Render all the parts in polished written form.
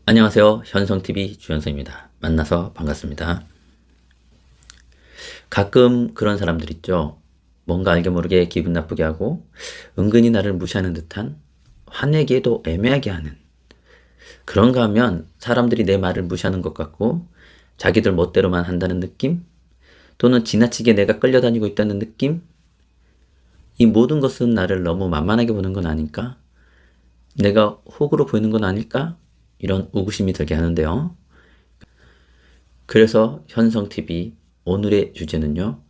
안녕하세요. 현성TV 주현성입니다. 만나서 반갑습니다. 가끔 그런 사람들 있죠. 뭔가 알게 모르게 기분 나쁘게 하고 은근히 나를 무시하는 듯한 화내기에도 애매하게 하는 그런가 하면 사람들이 내 말을 무시하는 것 같고 자기들 멋대로만 한다는 느낌? 또는 지나치게 내가 끌려다니고 있다는 느낌? 이 모든 것은 나를 너무 만만하게 보는 건 아닐까? 내가 호구로 보이는 건 아닐까? 이런 의구심이 들게 하는데요. 그래서 현성TV 오늘의 주제는요.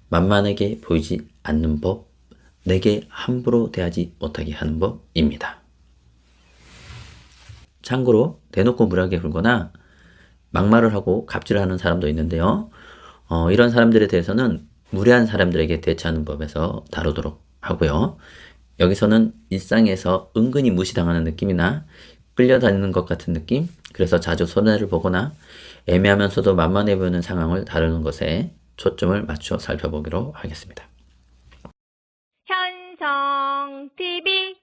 만만하게 보이지 않는 법, 내게 함부로 대하지 못하게 하는 법입니다. 참고로 대놓고 무례하게 굴거나 막말을 하고 갑질을 하는 사람도 있는데요. 이런 사람들에 대해서는 무례한 사람들에게 대처하는 법에서 다루도록 하고요. 여기서는 일상에서 은근히 무시당하는 느낌이나 끌려다니는 것 같은 느낌, 그래서 자주 손해를 보거나 애매하면서도 만만해 보이는 상황을 다루는 것에 초점을 맞춰 살펴보기로 하겠습니다. 현성TV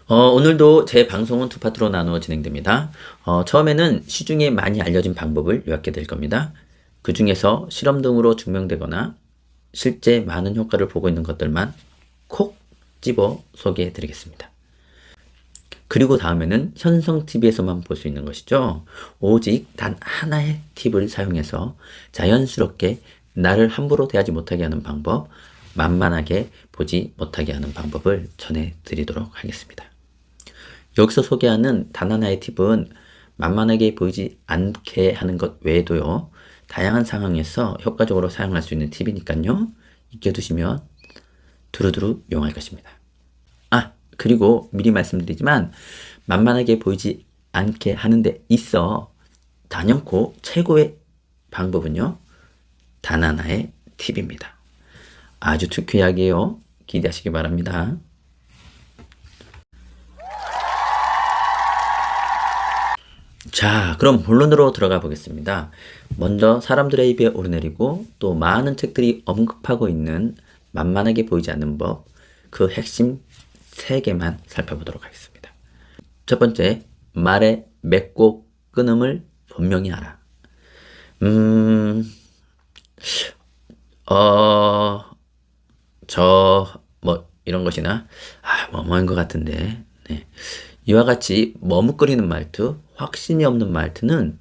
오늘도 제 방송은 두 파트로 나누어 진행됩니다. 처음에는 시중에 많이 알려진 방법을 요약해 드릴 겁니다. 그 중에서 실험 등으로 증명되거나 실제 많은 효과를 보고 있는 것들만 콕 집어 소개해 드리겠습니다. 그리고 다음에는 현성TV에서만 볼 수 있는 것이죠. 오직 단 하나의 팁을 사용해서 자연스럽게 나를 함부로 대하지 못하게 하는 방법, 만만하게 보지 못하게 하는 방법을 전해드리도록 하겠습니다. 여기서 소개하는 단 하나의 팁은 만만하게 보이지 않게 하는 것 외에도요. 다양한 상황에서 효과적으로 사용할 수 있는 팁이니까요. 익혀두시면 두루두루 용할 것입니다. 그리고 미리 말씀드리지만 만만하게 보이지 않게 하는 데 있어 단연코 최고의 방법은요. 단 하나의 팁입니다. 아주 특효약이에요. 기대하시기 바랍니다. 자, 그럼 본론으로 들어가 보겠습니다. 먼저 사람들의 입에 오르내리고 또 많은 책들이 언급하고 있는 만만하게 보이지 않는 법, 그 핵심 3개만 살펴보도록 하겠습니다. 첫 번째, 말의 맺고 끊음을 분명히 하라. 이런 것이나, 뭐인 것 같은데. 네. 이와 같이 머뭇거리는 말투, 확신이 없는 말투는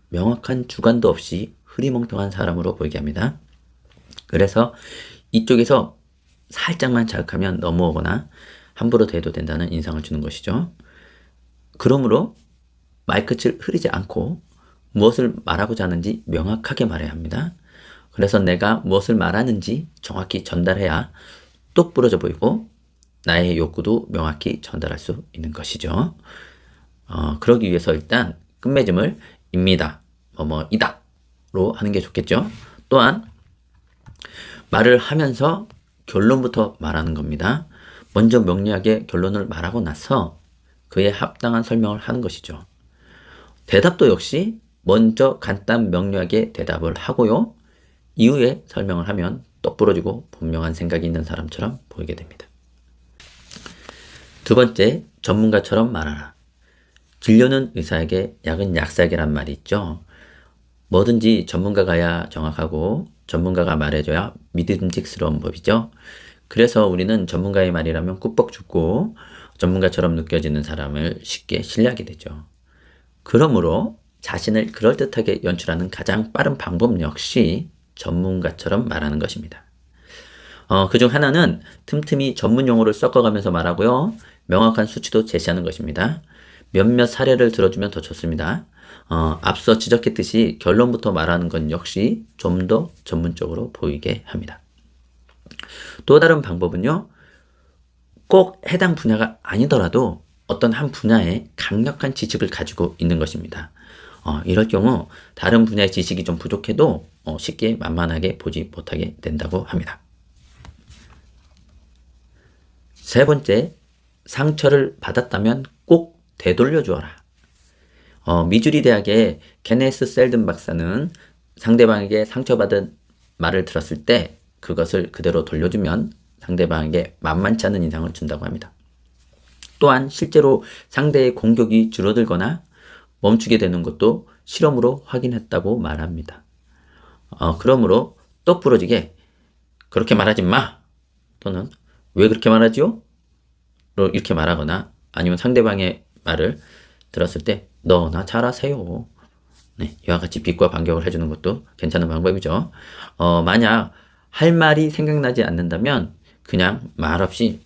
명확한 주관도 없이 흐리멍텅한 사람으로 보이게 합니다. 그래서 이쪽에서 살짝만 자극하면 넘어오거나 함부로 대도 된다는 인상을 주는 것이죠. 그러므로 말끝을 흐리지 않고 무엇을 말하고자 하는지 명확하게 말해야 합니다. 그래서 내가 무엇을 말하는지 정확히 전달해야 똑부러져 보이고 나의 욕구도 명확히 전달할 수 있는 것이죠. 그러기 위해서 일단 끝맺음을 입니다, 이다로 하는 게 좋겠죠. 또한 말을 하면서 결론부터 말하는 겁니다. 먼저 명료하게 결론을 말하고 나서 그에 합당한 설명을 하는 것이죠. 대답도 역시 먼저 간단 명료하게 대답을 하고요. 이후에 설명을 하면 똑부러지고 분명한 생각이 있는 사람처럼 보이게 됩니다. 두 번째, 전문가처럼 말하라. 진료는 의사에게, 약은 약사에게란 말이 있죠. 뭐든지 전문가가야 정확하고 전문가가 말해줘야 믿음직스러운 법이죠. 그래서 우리는 전문가의 말이라면 꾹뻑 죽고 전문가처럼 느껴지는 사람을 쉽게 신뢰하게 되죠. 그러므로 자신을 그럴듯하게 연출하는 가장 빠른 방법 역시 전문가처럼 말하는 것입니다. 그중 하나는 틈틈이 전문 용어를 섞어가면서 말하고요. 명확한 수치도 제시하는 것입니다. 몇몇 사례를 들어주면 더 좋습니다. 앞서 지적했듯이 결론부터 말하는 건 역시 좀 더 전문적으로 보이게 합니다. 또 다른 방법은요. 꼭 해당 분야가 아니더라도 어떤 한 분야에 강력한 지식을 가지고 있는 것입니다. 이럴 경우 다른 분야의 지식이 좀 부족해도 쉽게 만만하게 보지 못하게 된다고 합니다. 세 번째, 상처를 받았다면 꼭 되돌려 주어라. 미주리 대학의 케네스 셀든 박사는 상대방에게 상처받은 말을 들었을 때 그것을 그대로 돌려주면 상대방에게 만만치 않은 인상을 준다고 합니다. 또한 실제로 상대의 공격이 줄어들거나 멈추게 되는 것도 실험으로 확인했다고 말합니다. 그러므로 똑부러지게 그렇게 말하지 마! 또는 왜 그렇게 말하지요? 이렇게 말하거나 아니면 상대방의 말을 들었을 때 너나 잘하세요. 네, 이와 같이 비과 반격을 해주는 것도 괜찮은 방법이죠. 만약 할 말이 생각나지 않는다면 그냥 말없이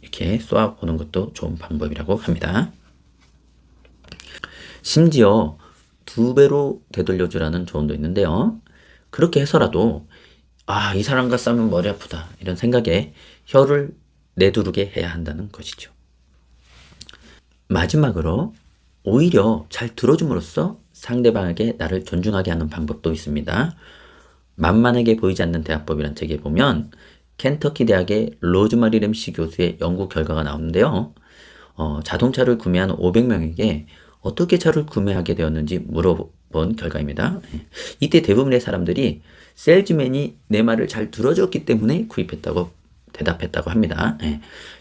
이렇게 쏘아보는 것도 좋은 방법이라고 합니다. 심지어 2배로 되돌려주라는 조언도 있는데요. 그렇게 해서라도 이 사람과 싸우면 머리 아프다 이런 생각에 혀를 내두르게 해야 한다는 것이죠. 마지막으로 오히려 잘 들어줌으로써 상대방에게 나를 존중하게 하는 방법도 있습니다. 만만하게 보이지 않는 대화법이란 책에 보면 켄터키 대학의 로즈마리 램시 교수의 연구 결과가 나오는데요. 자동차를 구매한 500명에게 어떻게 차를 구매하게 되었는지 물어본 결과입니다. 이때 대부분의 사람들이 셀즈맨이 내 말을 잘 들어줬기 때문에 구입했다고 대답했다고 합니다.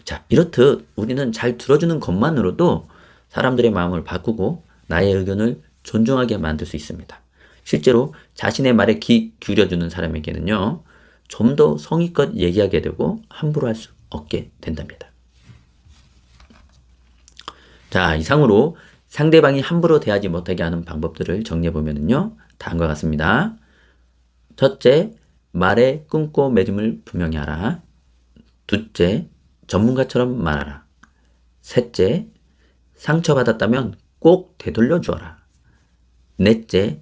자, 이렇듯 우리는 잘 들어주는 것만으로도 사람들의 마음을 바꾸고 나의 의견을 존중하게 만들 수 있습니다. 실제로 자신의 말에 귀 기울여주는 사람에게는요, 좀 더 성의껏 얘기하게 되고 함부로 할 수 없게 된답니다. 자, 이상으로 상대방이 함부로 대하지 못하게 하는 방법들을 정리해보면요, 다음과 같습니다. 첫째, 말에 끊고 매짐을 분명히 하라. 둘째, 전문가처럼 말하라. 셋째, 상처받았다면 꼭 되돌려 주어라. 넷째,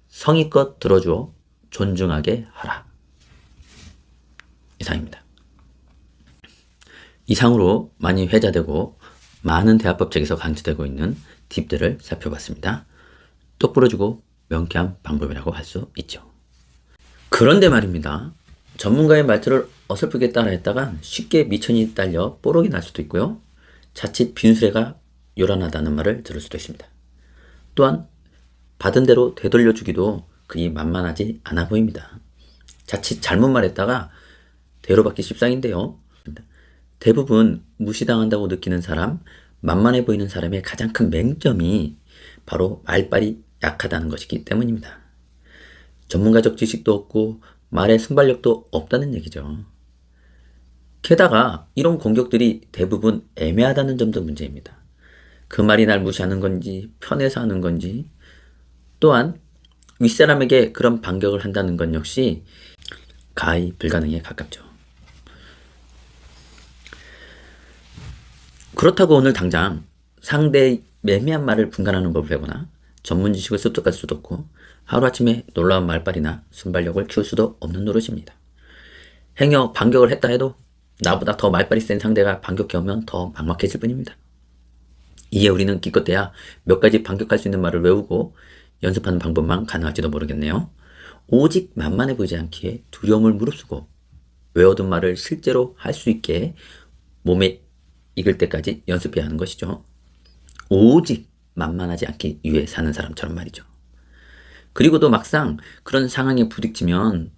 성의껏 들어주어 존중하게 하라. 이상입니다. 이상으로 많이 회자되고 많은 대화법 책에서 강조되고 있는 팁들을 살펴봤습니다. 똑부러지고 명쾌한 방법이라고 할 수 있죠. 그런데 말입니다. 전문가의 말투를 어설프게 따라했다가 쉽게 미천이 딸려 뽀록이 날 수도 있고요. 자칫 빈수레가 요란하다는 말을 들을 수도 있습니다. 또한 받은 대로 되돌려주기도 그리 만만하지 않아 보입니다. 자칫 잘못 말했다가 대로받기 십상인데요. 대부분 무시당한다고 느끼는 사람, 만만해 보이는 사람의 가장 큰 맹점이 바로 말빨이 약하다는 것이기 때문입니다. 전문가적 지식도 없고 말의 순발력도 없다는 얘기죠. 게다가 이런 공격들이 대부분 애매하다는 점도 문제입니다. 그 말이 날 무시하는 건지 편해서 하는 건지, 또한 윗사람에게 그런 반격을 한다는 건 역시 가히 불가능에 가깝죠. 그렇다고 오늘 당장 상대의 매미한 말을 분간하는 법을 배우거나 전문 지식을 습득할 수도 없고 하루아침에 놀라운 말빨이나 순발력을 키울 수도 없는 노릇입니다. 행여 반격을 했다 해도 나보다 더 말빨이 센 상대가 반격해 오면 더 막막해질 뿐입니다. 이에 우리는 기껏해야 몇 가지 반격할 수 있는 말을 외우고 연습하는 방법만 가능할지도 모르겠네요. 오직 만만해 보이지 않기에 두려움을 무릅쓰고 외워둔 말을 실제로 할 수 있게 몸에 익을 때까지 연습해야 하는 것이죠. 오직 만만하지 않기 위해 사는 사람처럼 말이죠. 그리고도 막상 그런 상황에 부딪히면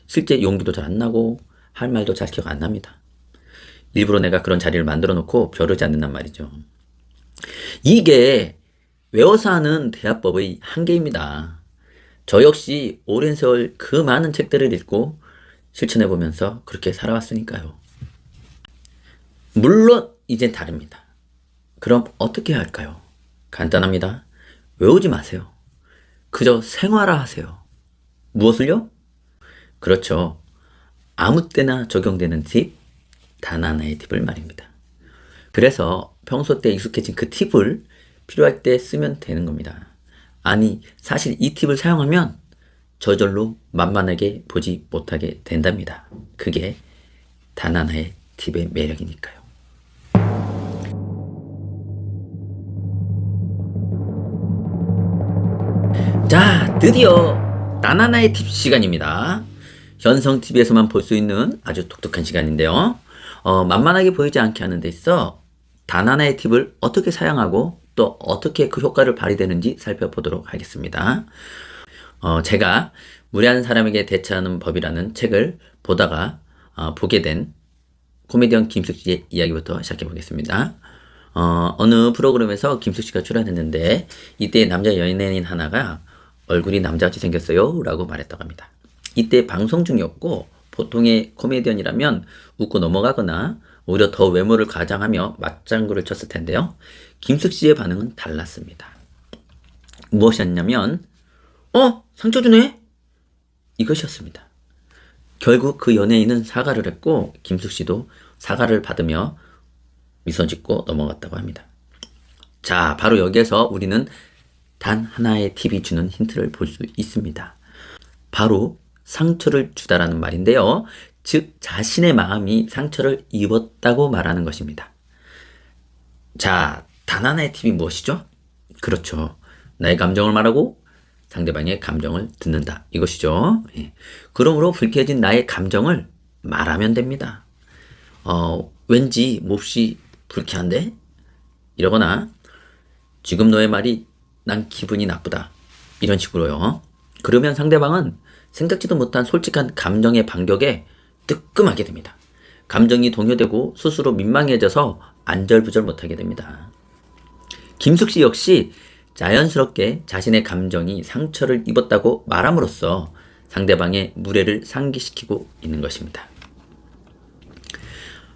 실제 용기도 잘 안 나고 할 말도 잘 기억 안 납니다. 일부러 내가 그런 자리를 만들어 놓고 벼르지 않는단 말이죠. 이게 외워서 하는 대화법의 한계입니다. 저 역시 오랜 세월 그 많은 책들을 읽고 실천해보면서 그렇게 살아왔으니까요. 물론 이젠 다릅니다. 그럼 어떻게 해야 할까요? 간단합니다. 외우지 마세요. 그저 생활화하세요. 무엇을요? 그렇죠. 아무 때나 적용되는 팁, 단 하나의 팁을 말입니다. 그래서 평소 때 익숙해진 그 팁을 필요할 때 쓰면 되는 겁니다. 아니, 사실 이 팁을 사용하면 저절로 만만하게 보지 못하게 된답니다. 그게 단 하나의 팁의 매력이니까요. 자, 드디어 단 하나의 팁 시간입니다. 현성TV에서만 볼 수 있는 아주 독특한 시간인데요. 만만하게 보이지 않게 하는 데 있어 단 하나의 팁을 어떻게 사용하고 또 어떻게 그 효과를 발휘되는지 살펴보도록 하겠습니다. 제가 무례한 사람에게 대처하는 법이라는 책을 보다가 보게 된 코미디언 김숙 씨의 이야기부터 시작해 보겠습니다. 어느 프로그램에서 김숙 씨가 출연했는데 이때 남자 연예인 하나가 얼굴이 남자같이 생겼어요 라고 말했다고 합니다. 이때 방송 중이었고 보통의 코미디언이라면 웃고 넘어가거나 오히려 더 외모를 과장하며 맞장구를 쳤을 텐데요. 김숙 씨의 반응은 달랐습니다. 무엇이었냐면 상처 주네? 이것이었습니다. 결국 그 연예인은 사과를 했고 김숙 씨도 사과를 받으며 미소 짓고 넘어갔다고 합니다. 자, 바로 여기에서 우리는 단 하나의 팁이 주는 힌트를 볼 수 있습니다. 바로 상처를 주다라는 말인데요. 즉 자신의 마음이 상처를 입었다고 말하는 것입니다. 자, 단 하나의 팁이 무엇이죠? 그렇죠. 나의 감정을 말하고 상대방의 감정을 듣는다. 이것이죠. 예. 그러므로 불쾌해진 나의 감정을 말하면 됩니다. 왠지 몹시 불쾌한데? 이러거나 지금 너의 말이 난 기분이 나쁘다. 이런 식으로요. 그러면 상대방은 생각지도 못한 솔직한 감정의 반격에 뜨끔하게 됩니다. 감정이 동요되고 스스로 민망해져서 안절부절 못하게 됩니다. 김숙 씨 역시 자연스럽게 자신의 감정이 상처를 입었다고 말함으로써 상대방의 무례를 상기시키고 있는 것입니다.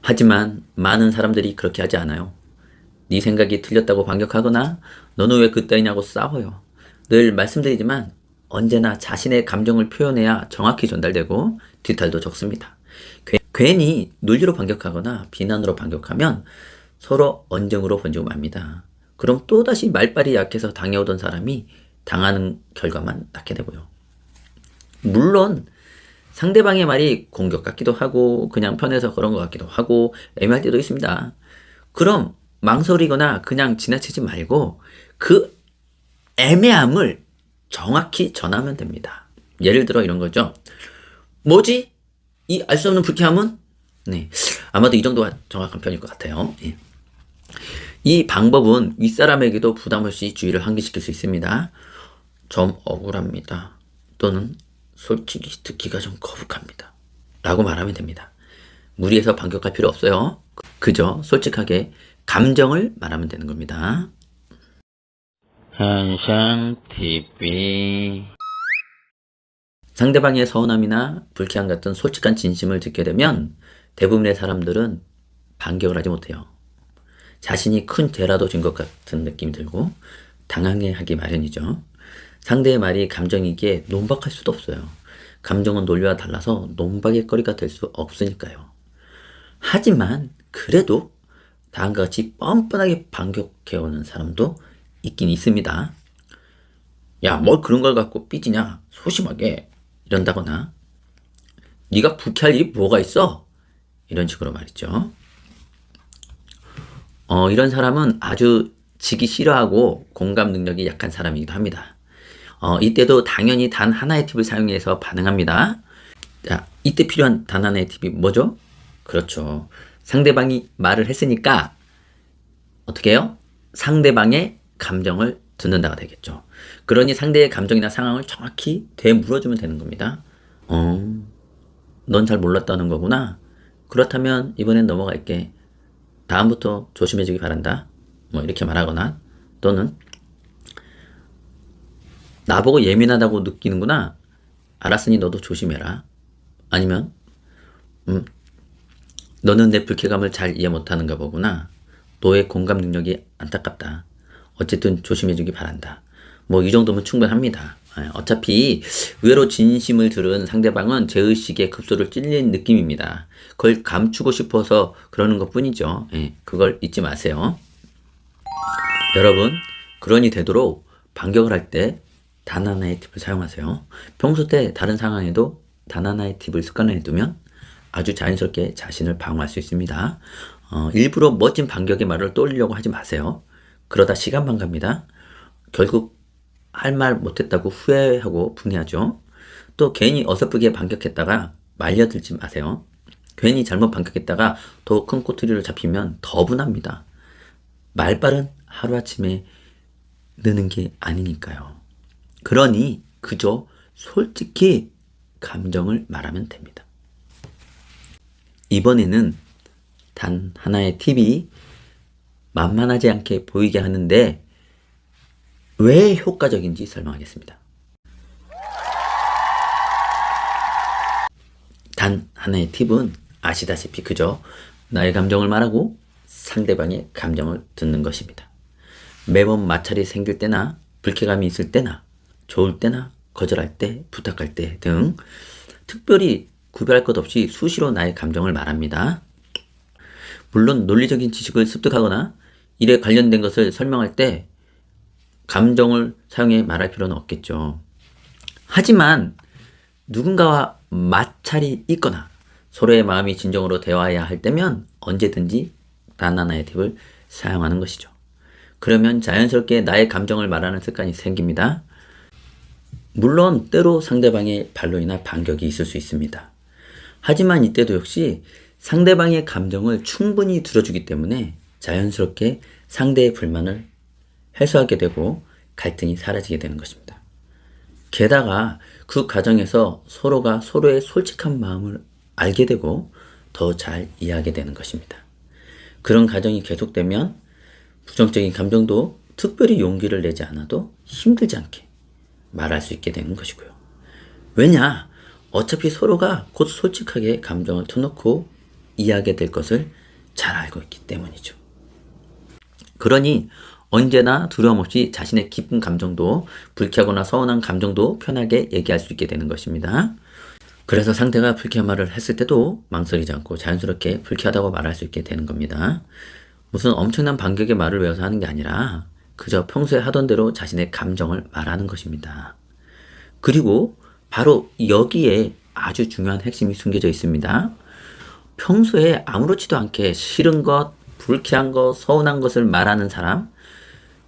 하지만 많은 사람들이 그렇게 하지 않아요. 네 생각이 틀렸다고 반격하거나 너는 왜 그따위냐고 싸워요. 늘 말씀드리지만 언제나 자신의 감정을 표현해야 정확히 전달되고 뒤탈도 적습니다. 괜히 논리로 반격하거나 비난으로 반격하면 서로 언쟁으로 번지고 맙니다. 그럼 또다시 말빨이 약해서 당해오던 사람이 당하는 결과만 낳게 되고요. 물론 상대방의 말이 공격 같기도 하고 그냥 편해서 그런 것 같기도 하고 애매할 때도 있습니다. 그럼 망설이거나 그냥 지나치지 말고 그 애매함을 정확히 전하면 됩니다. 예를 들어 이런 거죠. 뭐지? 이 알 수 없는 불쾌함은? 네, 아마도 이 정도가 정확한 편일 것 같아요. 예. 이 방법은 윗사람에게도 부담 없이 주의를 환기시킬 수 있습니다. 좀 억울합니다. 또는 솔직히 듣기가 좀 거북합니다. 라고 말하면 됩니다. 무리해서 반격할 필요 없어요. 그저 솔직하게 감정을 말하면 되는 겁니다. 현상TV 상대방의 서운함이나 불쾌함 같은 솔직한 진심을 듣게 되면 대부분의 사람들은 반격을 하지 못해요. 자신이 큰 죄라도 진 것 같은 느낌이 들고 당황해하기 마련이죠. 상대의 말이 감정이기에 논박할 수도 없어요. 감정은 논리와 달라서 논박의 거리가 될 수 없으니까요. 하지만 그래도 다음과 같이 뻔뻔하게 반격해오는 사람도 있긴 있습니다. 야, 뭘 그런 걸 갖고 삐지냐? 소심하게 이런다거나 네가 불쾌할 일이 뭐가 있어? 이런 식으로 말이죠. 이런 사람은 아주 지기 싫어하고 공감 능력이 약한 사람이기도 합니다. 이때도 당연히 단 하나의 팁을 사용해서 반응합니다. 자, 이때 필요한 단 하나의 팁이 뭐죠? 그렇죠. 상대방이 말을 했으니까 어떻게 해요? 상대방의 감정을 듣는다가 되겠죠. 그러니 상대의 감정이나 상황을 정확히 되물어주면 되는 겁니다. 넌 잘 몰랐다는 거구나. 그렇다면 이번엔 넘어갈게. 다음부터 조심해주기 바란다. 뭐 이렇게 말하거나 또는 나보고 예민하다고 느끼는구나. 알았으니 너도 조심해라. 아니면 너는 내 불쾌감을 잘 이해 못하는가 보구나. 너의 공감 능력이 안타깝다. 어쨌든 조심해주기 바란다. 뭐 이 정도면 충분합니다. 어차피 의외로 진심을 들은 상대방은 제의식에 급소를 찔린 느낌입니다. 그걸 감추고 싶어서 그러는 것 뿐이죠. 그걸 잊지 마세요. 여러분, 그러니 되도록 반격을 할 때 단 하나의 팁을 사용하세요. 평소 때 다른 상황에도 단 하나의 팁을 습관해 두면 아주 자연스럽게 자신을 방어할 수 있습니다. 일부러 멋진 반격의 말을 떠올리려고 하지 마세요. 그러다 시간만 갑니다. 결국 할 말 못했다고 후회하고 분해하죠. 또 괜히 어설프게 반격했다가 말려들지 마세요. 괜히 잘못 반격했다가 더 큰 꼬투리를 잡히면 더 분합니다. 말빨은 하루아침에 느는 게 아니니까요. 그러니 그저 솔직히 감정을 말하면 됩니다. 이번에는 단 하나의 팁이 만만하지 않게 보이게 하는데 왜 효과적인지 설명하겠습니다. 단 하나의 팁은 아시다시피 그저 나의 감정을 말하고 상대방의 감정을 듣는 것입니다. 매번 마찰이 생길 때나 불쾌감이 있을 때나 좋을 때나 거절할 때 부탁할 때 등 특별히 구별할 것 없이 수시로 나의 감정을 말합니다. 물론 논리적인 지식을 습득하거나 일에 관련된 것을 설명할 때 감정을 사용해 말할 필요는 없겠죠. 하지만 누군가와 마찰이 있거나 서로의 마음이 진정으로 대화해야 할 때면 언제든지 단 하나의 팁을 사용하는 것이죠. 그러면 자연스럽게 나의 감정을 말하는 습관이 생깁니다. 물론 때로 상대방의 반론이나 반격이 있을 수 있습니다. 하지만 이때도 역시 상대방의 감정을 충분히 들어주기 때문에 자연스럽게 상대의 불만을 해소하게 되고 갈등이 사라지게 되는 것입니다. 게다가 그 과정에서 서로가 서로의 솔직한 마음을 알게 되고 더 잘 이해하게 되는 것입니다. 그런 과정이 계속되면 부정적인 감정도 특별히 용기를 내지 않아도 힘들지 않게 말할 수 있게 되는 것이고요. 왜냐? 어차피 서로가 곧 솔직하게 감정을 터놓고 이해하게 될 것을 잘 알고 있기 때문이죠. 그러니 언제나 두려움 없이 자신의 기쁜 감정도 불쾌하거나 서운한 감정도 편하게 얘기할 수 있게 되는 것입니다. 그래서 상대가 불쾌한 말을 했을 때도 망설이지 않고 자연스럽게 불쾌하다고 말할 수 있게 되는 겁니다. 무슨 엄청난 반격의 말을 외워서 하는 게 아니라 그저 평소에 하던 대로 자신의 감정을 말하는 것입니다. 그리고 바로 여기에 아주 중요한 핵심이 숨겨져 있습니다. 평소에 아무렇지도 않게 싫은 것, 불쾌한 것, 서운한 것을 말하는 사람,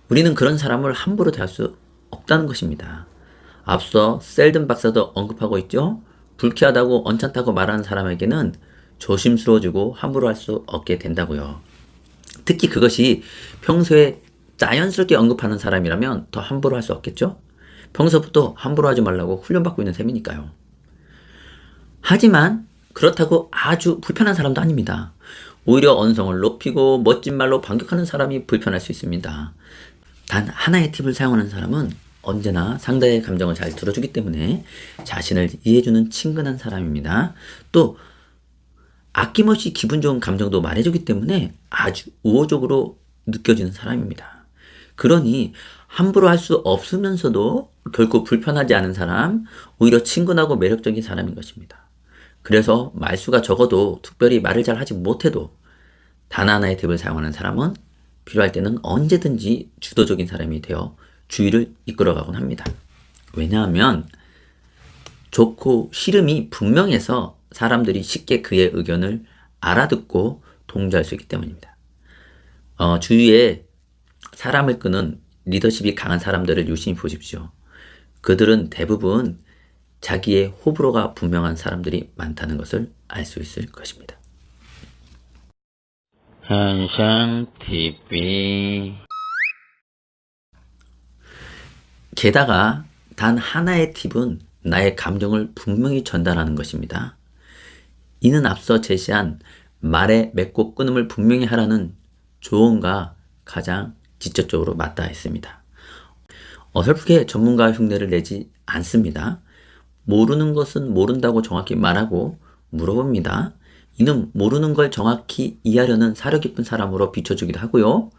우리는 그런 사람을 함부로 대할 수 없다는 것입니다. 앞서 셀든 박사도 언급하고 있죠. 불쾌하다고 언짢다고 말하는 사람에게는 조심스러워지고 함부로 할 수 없게 된다고요. 특히 그것이 평소에 자연스럽게 언급하는 사람이라면 더 함부로 할 수 없겠죠? 평소부터 함부로 하지 말라고 훈련받고 있는 셈이니까요. 하지만 그렇다고 아주 불편한 사람도 아닙니다. 오히려 언성을 높이고 멋진 말로 반격하는 사람이 불편할 수 있습니다. 단 하나의 팁을 사용하는 사람은 언제나 상대의 감정을 잘 들어주기 때문에 자신을 이해해주는 친근한 사람입니다. 또 아낌없이 기분 좋은 감정도 말해주기 때문에 아주 우호적으로 느껴지는 사람입니다. 그러니 함부로 할 수 없으면서도 결코 불편하지 않은 사람, 오히려 친근하고 매력적인 사람인 것입니다. 그래서 말수가 적어도 특별히 말을 잘 하지 못해도 단 하나의 팁을 사용하는 사람은 필요할 때는 언제든지 주도적인 사람이 되어 주의를 이끌어가곤 합니다. 왜냐하면 좋고 싫음이 분명해서 사람들이 쉽게 그의 의견을 알아듣고 동조할 수 있기 때문입니다. 주위에 사람을 끄는 리더십이 강한 사람들을 유심히 보십시오. 그들은 대부분 자기의 호불호가 분명한 사람들이 많다는 것을 알 수 있을 것입니다. 현상TV. 게다가 단 하나의 팁은 나의 감정을 분명히 전달하는 것입니다. 이는 앞서 제시한 말의 맺고 끊음을 분명히 하라는 조언과 가장 직접적으로 맞닿아 있습니다. 어설프게 전문가 흉내를 내지 않습니다. 모르는 것은 모른다고 정확히 말하고 물어봅니다. 이는 모르는 걸 정확히 이해하려는 사려 깊은 사람으로 비춰주기도 하고요.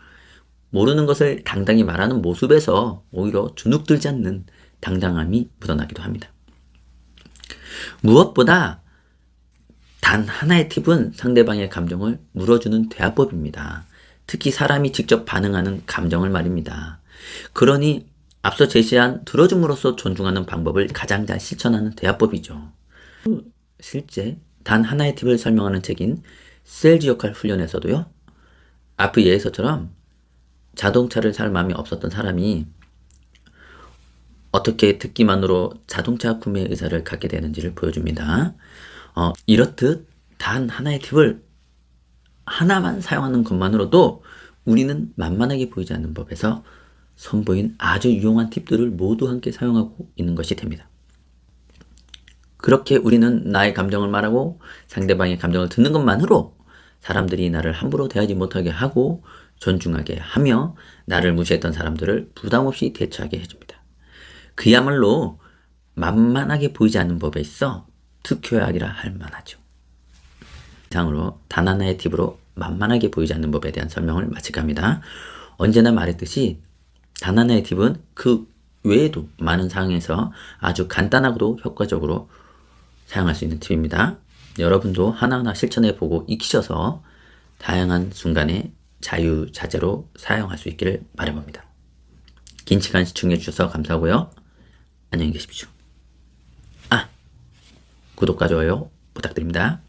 모르는 것을 당당히 말하는 모습에서 오히려 주눅들지 않는 당당함이 묻어나기도 합니다. 무엇보다 단 하나의 팁은 상대방의 감정을 물어주는 대화법입니다. 특히 사람이 직접 반응하는 감정을 말입니다. 그러니 앞서 제시한 들어줌으로써 존중하는 방법을 가장 잘 실천하는 대화법이죠. 실제 단 하나의 팁을 설명하는 책인 셀즈 역할 훈련에서도요. 앞의 예에서처럼 자동차를 살 마음이 없었던 사람이 어떻게 듣기만으로 자동차 구매 의사를 갖게 되는지를 보여줍니다. 이렇듯 단 하나의 팁을 하나만 사용하는 것만으로도 우리는 만만하게 보이지 않는 법에서 선보인 아주 유용한 팁들을 모두 함께 사용하고 있는 것이 됩니다. 그렇게 우리는 나의 감정을 말하고 상대방의 감정을 듣는 것만으로 사람들이 나를 함부로 대하지 못하게 하고 존중하게 하며 나를 무시했던 사람들을 부담없이 대처하게 해줍니다. 그야말로 만만하게 보이지 않는 법에 있어 특효약이라 할 만하죠. 이상으로 단 하나의 팁으로 만만하게 보이지 않는 법에 대한 설명을 마칠까 합니다. 언제나 말했듯이 단 하나의 팁은 그 외에도 많은 상황에서 아주 간단하고도 효과적으로 사용할 수 있는 팁입니다. 여러분도 하나하나 실천해보고 익히셔서 다양한 순간에 자유자재로 사용할 수 있기를 바라봅니다. 긴 시간 시청해주셔서 감사하고요. 안녕히 계십시오. 구독과 좋아요 부탁드립니다.